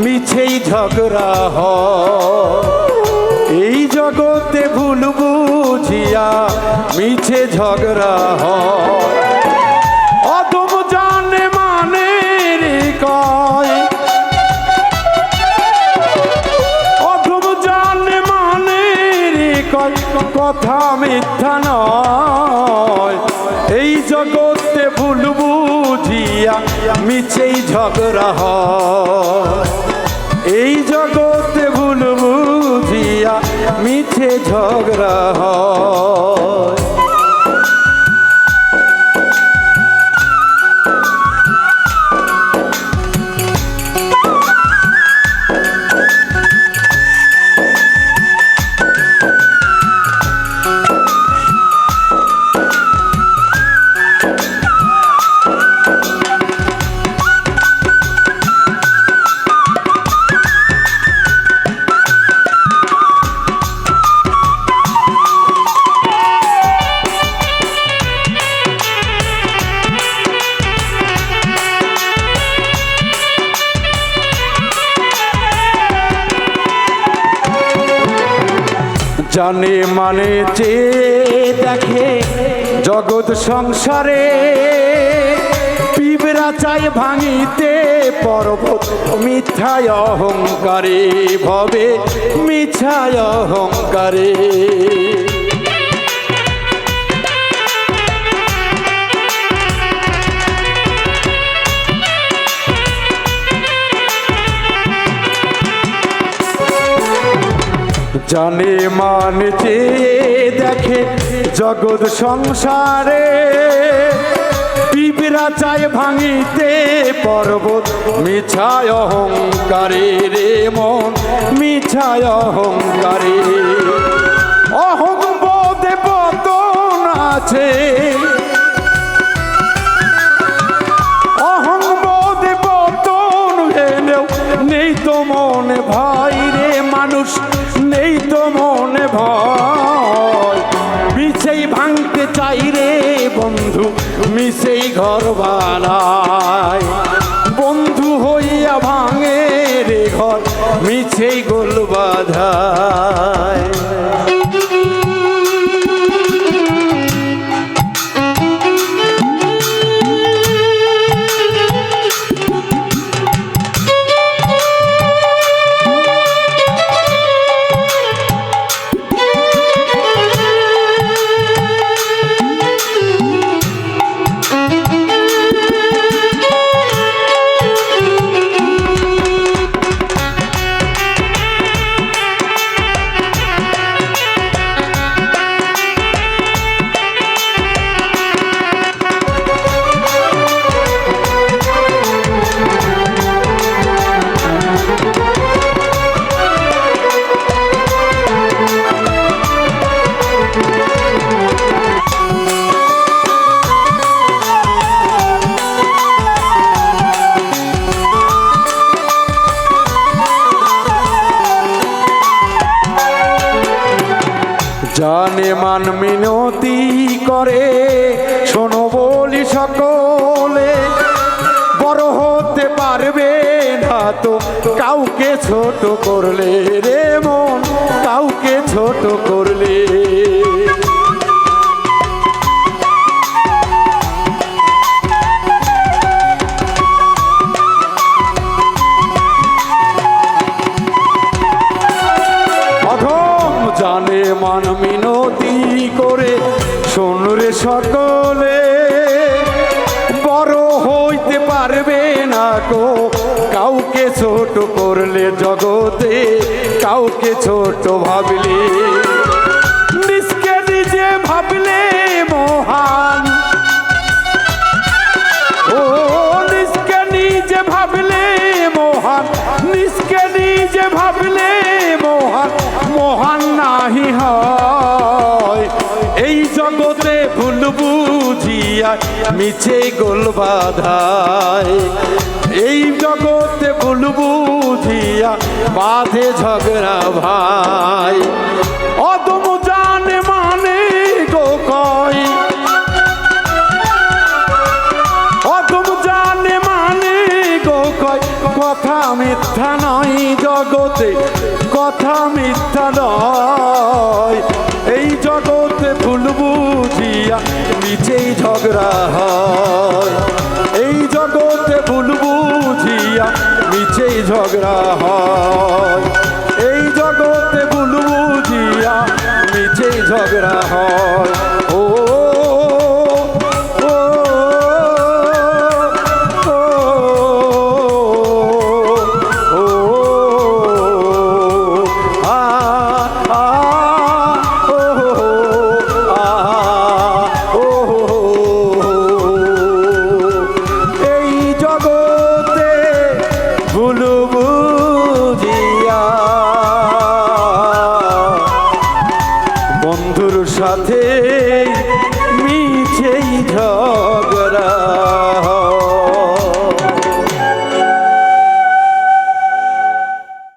মিছেই ঝগড়া হয়। এই জগতে ভুল বুঝিয়া মিছে ঝগড়া হয়। অদম জানে মানে রে কয়, অদম জানে মানে রে কয়, কথা মিথ্যা নয়। এই জগতে ভুল বুঝিয়া মিছেই ঝগড়া হয়। এই জগতে ভুল বুঝিয়া মিছে ঝগড়া হয়। জানে মানে চেয়ে দেখে জগৎ সংসারে, পিঁপড়া চাই ভাঙিতে পর্বত মিথ্যায় অহংকারে, ভবে মিথ্যায় অহংকারে। জানে মানে চেয়ে দেখে জগৎ সংসারে, পিঁপড়া চায় ভাঙিতে পর্বত মিছায় অহংকারে রে মন, মিছায় অহংকারে। অহংবোধে পতন আছে, অহংবোধে পতন হেলেও নেই তো মনে ভাই রে মানুষ, নেই তো মনে ভয়। মিছেই ভাঙতে চাই রে বন্ধু, মিছেই ঘর বানায়। বন্ধু হইয়া ভাঙে রে ঘর, মিছেই গোল বাঁধায়। জানে মান মিনতি করে শোনো বলি সকলে, বড় হতে পারবে না তো কাউকে ছোট করলে রে মন, কাউকে ছোট করলে। জানে মান মিনতি করে শোন রে সকলে, বড় হইতে পারবে না গো কাউকে ছোট করলে। জগতে কাউকে ছোট ভাবলে, নিজকে নিজে ভাবলে মহান। ও নিজকে নিজে ভাবলে মহান, নিজকে নিজে ভাবলে মহান, মহান নাহি হয়। এই জগতে ভুল বুঝিয়া মিছে গোল বাঁধায়। এই জগতে ভুল বুঝিয়া বাঁধে ঝগড়া ভাই। অদম জানে মানে গো কয়, অদম জানে মানে গো কয়, কথা মিথ্যা নয় জগতে, কথা মিথ্যা নয়। এই জগতে ভুল বুঝিয়া নিচেই ঝগড়া হয়। এই জগতে ভুল বুঝিয়া নিচেই ঝগড়া হয়। এই জগতে ভুল বুঝিয়া নিচেই ঝগড়া হয়। ও বন্ধুর সাথে